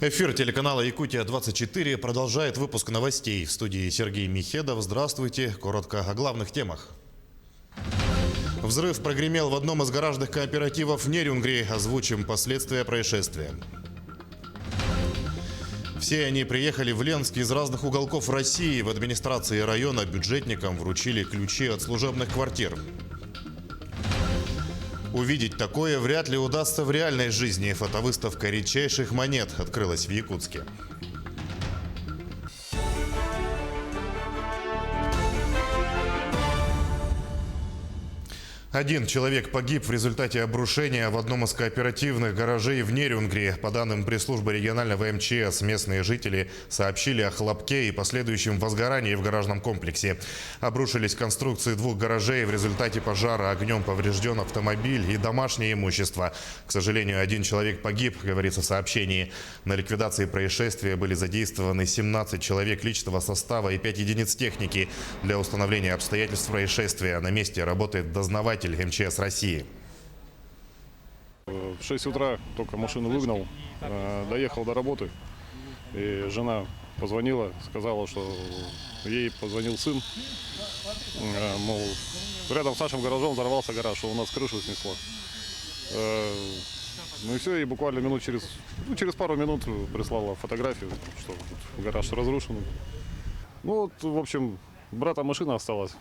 Эфир телеканала «Якутия-24» продолжает выпуск новостей. В студии Сергей Михедов. Здравствуйте. Коротко о главных темах. Взрыв прогремел в одном из гаражных кооперативов в Нерюнгри. Озвучим последствия происшествия. Все они приехали в Ленск из разных уголков России. В администрации района бюджетникам вручили ключи от служебных квартир. Увидеть такое вряд ли удастся в реальной жизни. Фотовыставка редчайших монет открылась в Якутске. Один человек погиб в результате обрушения в одном из кооперативных гаражей в Нерюнгри. По данным пресс-службы регионального МЧС, местные жители сообщили о хлопке и последующем возгорании в гаражном комплексе. Обрушились конструкции двух гаражей. В результате пожара огнем поврежден автомобиль и домашнее имущество. К сожалению, один человек погиб, говорится в сообщении. На ликвидации происшествия были задействованы 17 человек личного состава и 5 единиц техники. Для установления обстоятельств происшествия на месте работает дознаватель МЧС России. В 6 утра только машину выгнал, доехал до работы, и жена позвонила, сказала, что ей позвонил сын, мол, рядом с нашим гаражом взорвался гараж, что у нас крышу снесло. Ну и все, и буквально через пару минут прислала фотографию, что гараж разрушен. Ну вот, в общем, брата машина осталась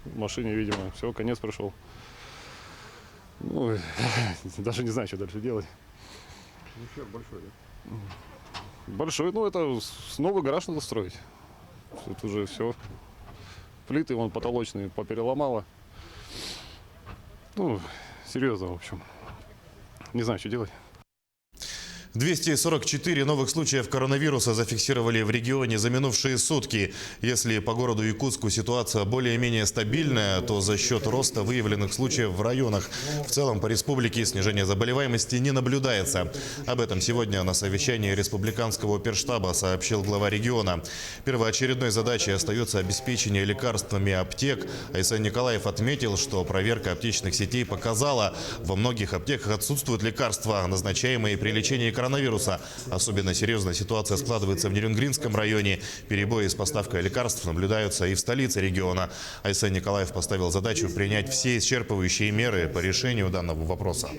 в машине, видимо, все, конец пришел. Ну, даже не знаю, что дальше делать. Ущерб большой, да? Большой, ну это новый гараж надо строить. Тут уже все. Плиты вон потолочные попереломало. Ну, серьезно, в общем. Не знаю, что делать. 244 новых случаев коронавируса зафиксировали в регионе за минувшие сутки. Если по городу Якутску ситуация более-менее стабильная, то за счет роста выявленных случаев в районах в целом по республике снижение заболеваемости не наблюдается. Об этом сегодня на совещании республиканского оперштаба сообщил глава региона. Первоочередной задачей остается обеспечение лекарствами аптек. Айсан Николаев отметил, что проверка аптечных сетей показала, во многих аптеках отсутствуют лекарства, назначаемые при лечении коронавируса. Особенно серьезная ситуация складывается в Нерюнгринском районе. Перебои с поставкой лекарств наблюдаются и в столице региона. Айсан Николаев поставил задачу принять все исчерпывающие меры по решению данного вопроса.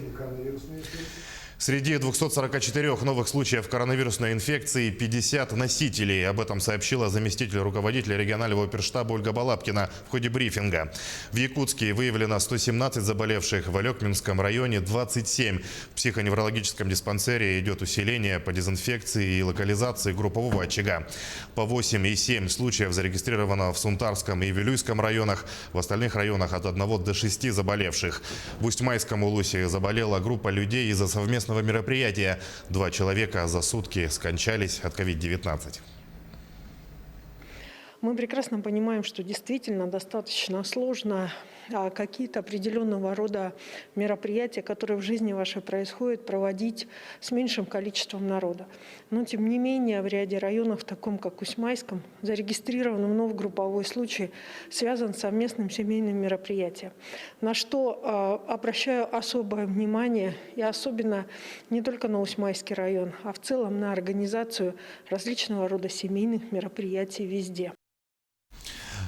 Среди 244 новых случаев коронавирусной инфекции 50 носителей. Об этом сообщила заместитель руководителя регионального оперштаба Ольга Балабкина в ходе брифинга. В Якутске выявлено 117 заболевших, в Алекминском районе 27. В психоневрологическом диспансере идет усиление по дезинфекции и локализации группового очага. По 8 и 7 случаев зарегистрировано в Сунтарском и Вилюйском районах. В остальных районах от 1 до 6 заболевших. В Усть-Майском Улусе заболела группа людей из-за совместного мероприятия. 2 человека за сутки скончались от COVID-19. Мы прекрасно понимаем, что действительно достаточно сложно какие-то определенного рода мероприятия, которые в жизни вашей происходят, проводить с меньшим количеством народа. Но, тем не менее, в ряде районов, таком как Усть-Майском, зарегистрирован вновь групповой случай, связан с совместным семейным мероприятием. На что обращаю особое внимание, и особенно не только на Усть-Майский район, а в целом на организацию различного рода семейных мероприятий везде.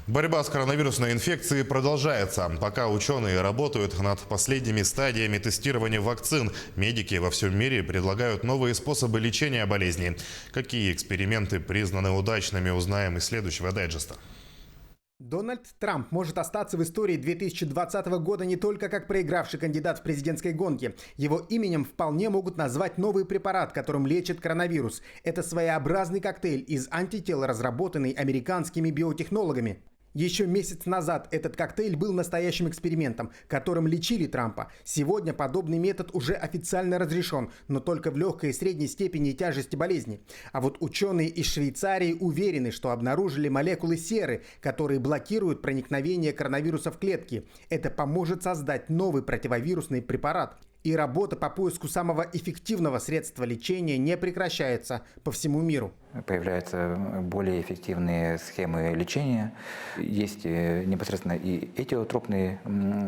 Борьба с коронавирусной инфекцией продолжается. Пока ученые работают над последними стадиями тестирования вакцин, медики во всем мире предлагают новые способы лечения болезни. Какие эксперименты признаны удачными, узнаем из следующего дайджеста. Дональд Трамп может остаться в истории 2020 года не только как проигравший кандидат в президентской гонке. Его именем вполне могут назвать новый препарат, которым лечат коронавирус. Это своеобразный коктейль из антител, разработанный американскими биотехнологами. Еще месяц назад этот коктейль был настоящим экспериментом, которым лечили Трампа. Сегодня подобный метод уже официально разрешен, но только в легкой и средней степени тяжести болезни. А вот ученые из Швейцарии уверены, что обнаружили молекулы серы, которые блокируют проникновение коронавируса в клетки. Это поможет создать новый противовирусный препарат. И работа по поиску самого эффективного средства лечения не прекращается по всему миру. Появляются более эффективные схемы лечения. Есть непосредственно и этиотропные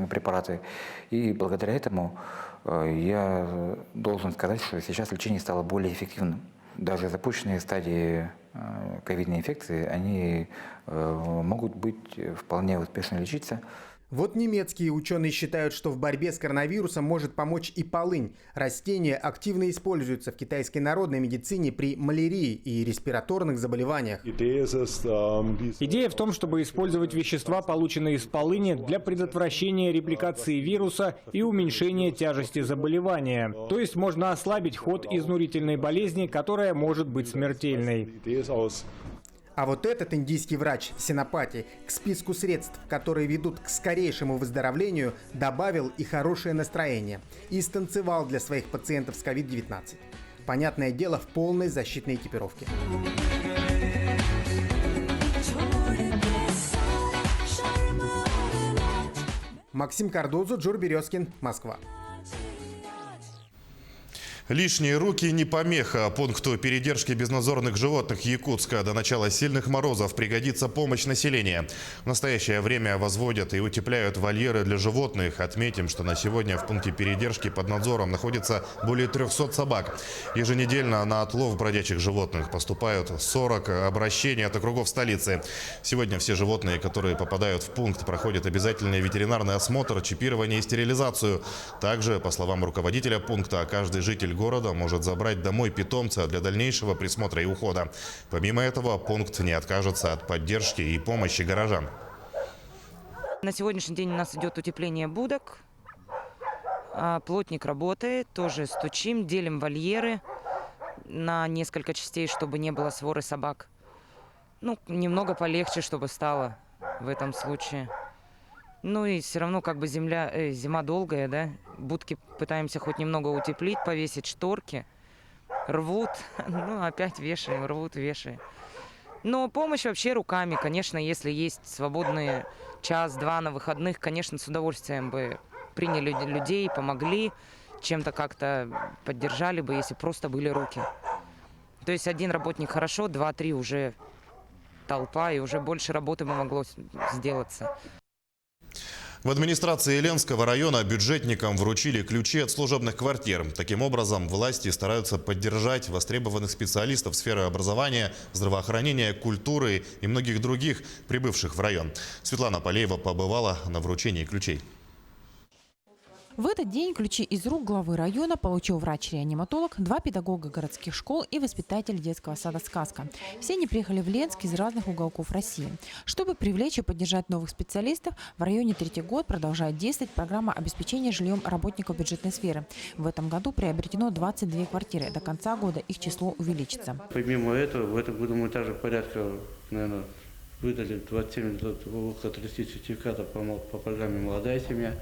препараты. И благодаря этому я должен сказать, что сейчас лечение стало более эффективным. даже запущенные стадии ковидной инфекции, они могут быть вполне успешно лечиться. Вот немецкие ученые считают, что в борьбе с коронавирусом может помочь и полынь. Растение активно используется в китайской народной медицине при малярии и респираторных заболеваниях. Идея в том, чтобы использовать вещества, полученные из полыни, для предотвращения репликации вируса и уменьшения тяжести заболевания. То есть можно ослабить ход изнурительной болезни, которая может быть смертельной. А вот этот индийский врач Сенапати к списку средств, которые ведут к скорейшему выздоровлению, добавил и хорошее настроение. И станцевал для своих пациентов с COVID-19. Понятное дело, в полной защитной экипировке. Максим Кардозу, Джур Березкин, Москва. Лишние руки не помеха. Пункту передержки безнадзорных животных Якутска до начала сильных морозов пригодится помощь населения. В настоящее время возводят и утепляют вольеры для животных. Отметим, что на сегодня в пункте передержки под надзором находится более 300 собак. Еженедельно на отлов бродячих животных поступают 40 обращений от округов столицы. Сегодня все животные, которые попадают в пункт, проходят обязательный ветеринарный осмотр, чипирование и стерилизацию. Также, по словам руководителя пункта, каждый житель города может забрать домой питомца для дальнейшего присмотра и ухода. Помимо этого, пункт не откажется от поддержки и помощи горожан. На сегодняшний день у нас идет утепление будок. Плотник работает, тоже стучим, делим вольеры на несколько частей, чтобы не было своры собак. Ну, немного полегче, чтобы стало в этом случае. Ну и все равно как бы зима долгая, да? Будки пытаемся хоть немного утеплить, повесить шторки. Рвут, ну опять вешаем, рвут, вешаем. Но помощь вообще руками, конечно, если есть свободные час-два на выходных, конечно, с удовольствием бы приняли людей, помогли, чем-то как-то поддержали бы, если просто были руки. То есть один работник хорошо, 2-3 уже толпа, и уже больше работы бы могло сделаться. В администрации Ленского района бюджетникам вручили ключи от служебных квартир. Таким образом, власти стараются поддержать востребованных специалистов сферы образования, здравоохранения, культуры и многих других, прибывших в район. Светлана Полеева побывала на вручении ключей. В этот день ключи из рук главы района получил врач-реаниматолог, 2 педагога городских школ и воспитатель детского сада «Сказка». Все они приехали в Ленск из разных уголков России. Чтобы привлечь и поддержать новых специалистов, в районе третий год продолжает действовать программа обеспечения жильем работников бюджетной сферы. В этом году приобретено 22 квартиры. До конца года их число увеличится. Помимо этого, в этом году мы также порядка, наверное, выдали 27, около 30 сертификатов по программе «Молодая семья».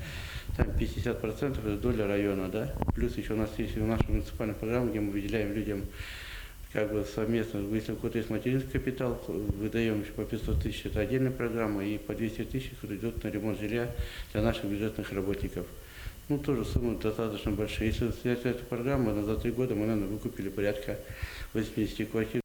Там 50% это доля района, да. Плюс еще у нас есть наша муниципальная программа, где мы выделяем людям как бы совместно, если у кого-то есть материнский капитал, выдаем еще по 500 тысяч, это отдельная программа, и по 200 тысяч идет на ремонт жилья для наших бюджетных работников. Ну, тоже суммы достаточно большие. Если взять эту программу, за 3 года мы, наверное, выкупили порядка 80 квартир.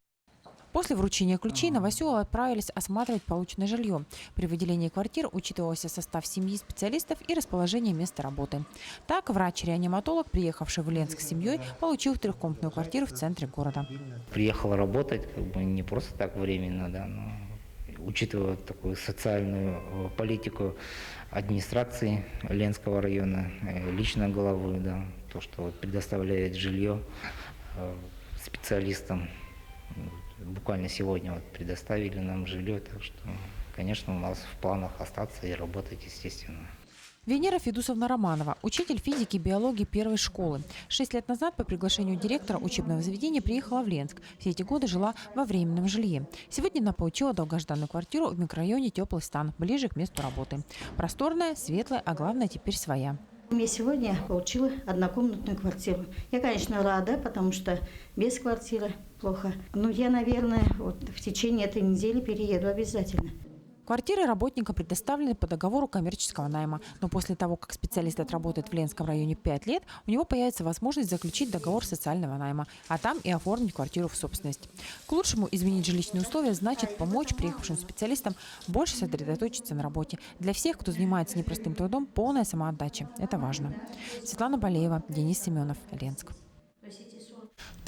После вручения ключей новоселы отправились осматривать полученное жилье. При выделении квартир учитывался состав семьи специалистов и расположение места работы. Так, врач-реаниматолог, приехавший в Ленск с семьей, получил 3-комнатную квартиру в центре города. Приехал работать как бы не просто так временно, да, но учитывая такую социальную политику администрации Ленского района, лично главы, да, то, что вот предоставляет жилье специалистам. Буквально сегодня вот предоставили нам жилье, так что, конечно, у нас в планах остаться и работать, естественно. Венера Федусовна Романова, учитель физики и биологии первой школы. 6 лет назад по приглашению директора учебного заведения приехала в Ленск. Все эти годы жила во временном жилье. Сегодня она получила долгожданную квартиру в микрорайоне Теплый Стан, ближе к месту работы. Просторная, светлая, а главное теперь своя. Я сегодня получила 1-комнатную квартиру. Я, конечно, рада, потому что без квартиры плохо. Но я, наверное, вот в течение этой недели перееду обязательно. Квартиры работникам предоставлены по договору коммерческого найма. Но после того, как специалист отработает в Ленском районе 5 лет, у него появится возможность заключить договор социального найма, а там и оформить квартиру в собственность. К лучшему изменить жилищные условия значит помочь приехавшим специалистам больше сосредоточиться на работе. Для всех, кто занимается непростым трудом, полная самоотдача. Это важно. Светлана Полеева, Денис Семенов, Ленск.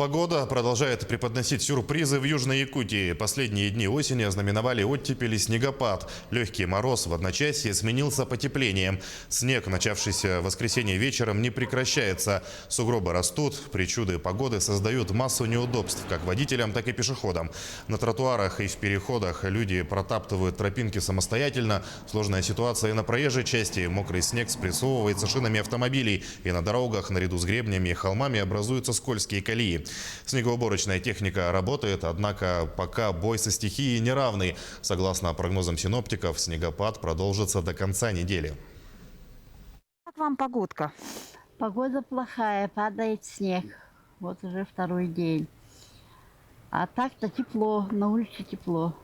Погода продолжает преподносить сюрпризы в Южной Якутии. Последние дни осени ознаменовали оттепель и снегопад. Легкий мороз в одночасье сменился потеплением. Снег, начавшийся в воскресенье вечером, не прекращается. Сугробы растут, причуды погоды создают массу неудобств как водителям, так и пешеходам. На тротуарах и в переходах люди протаптывают тропинки самостоятельно. Сложная ситуация и на проезжей части. Мокрый снег спрессовывается шинами автомобилей. И на дорогах наряду с гребнями и холмами образуются скользкие колеи. Снегоуборочная техника работает, однако пока бой со стихией неравный. Согласно прогнозам синоптиков, снегопад продолжится до конца недели. Как вам погодка? Погода плохая, падает снег. Вот уже второй день. А так-то тепло, на улице тепло.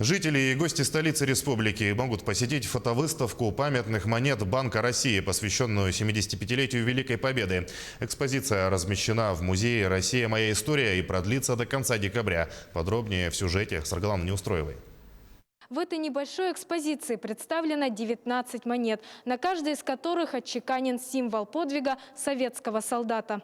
Жители и гости столицы республики могут посетить фотовыставку памятных монет Банка России, посвященную 75-летию Великой Победы. Экспозиция размещена в музее «Россия. Моя история» и продлится до конца декабря. Подробнее в сюжете с Аргаланой Неустроевой. В этой небольшой экспозиции представлено 19 монет, на каждой из которых отчеканен символ подвига советского солдата.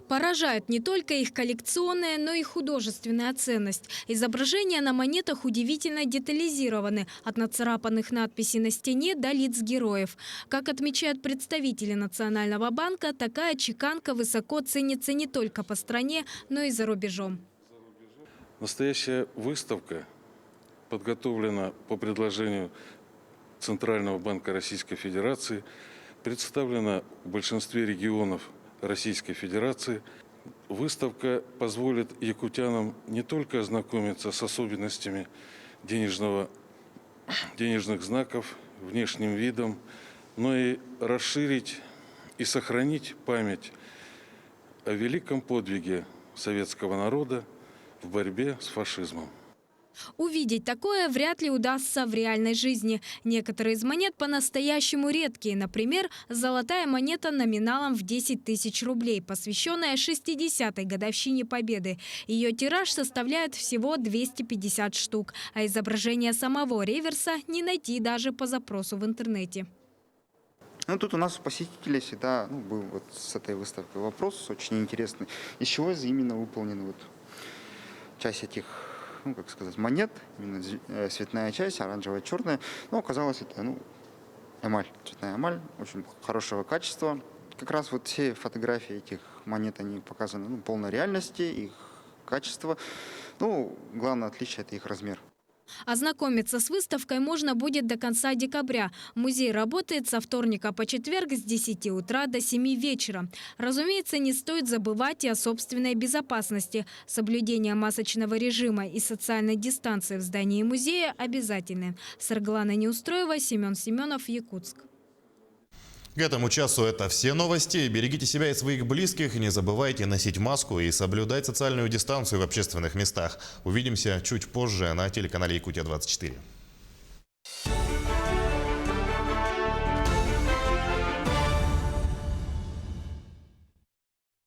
Поражает не только их коллекционная, но и художественная ценность. Изображения на монетах удивительно детализированы, от нацарапанных надписей на стене до лиц героев. Как отмечают представители Национального банка, такая чеканка высоко ценится не только по стране, но и за рубежом. Настоящая выставка подготовлена по предложению Центрального банка Российской Федерации, представлена в большинстве регионов Российской Федерации. Выставка позволит якутянам не только ознакомиться с особенностями денежных знаков, внешним видом, но и расширить и сохранить память о великом подвиге советского народа в борьбе с фашизмом. Увидеть такое вряд ли удастся в реальной жизни. Некоторые из монет по-настоящему редкие. Например, золотая монета номиналом в 10 тысяч рублей, посвященная 60-й годовщине Победы. Ее тираж составляет всего 250 штук, а изображение самого реверса не найти даже по запросу в интернете. Ну, тут у нас у посетителей всегда был вот с этой выставкой вопрос очень интересный. Из чего именно выполнена вот часть этих, как сказать, монет, именно цветная часть, оранжевая, черная. Но оказалось, это эмаль, цветная эмаль, очень хорошего качества. Как раз вот все фотографии этих монет, они показаны в полной реальности, их качество. Главное отличие – это их размер. Ознакомиться с выставкой можно будет до конца декабря. Музей работает со вторника по четверг с 10 утра до 7 вечера. Разумеется, не стоит забывать и о собственной безопасности. Соблюдение масочного режима и социальной дистанции в здании музея обязательны. Саргалана Неустроева, Семен Семенов, Якутск. К этому часу это все новости. Берегите себя и своих близких. Не забывайте носить маску и соблюдать социальную дистанцию в общественных местах. Увидимся чуть позже на телеканале Якутия-24.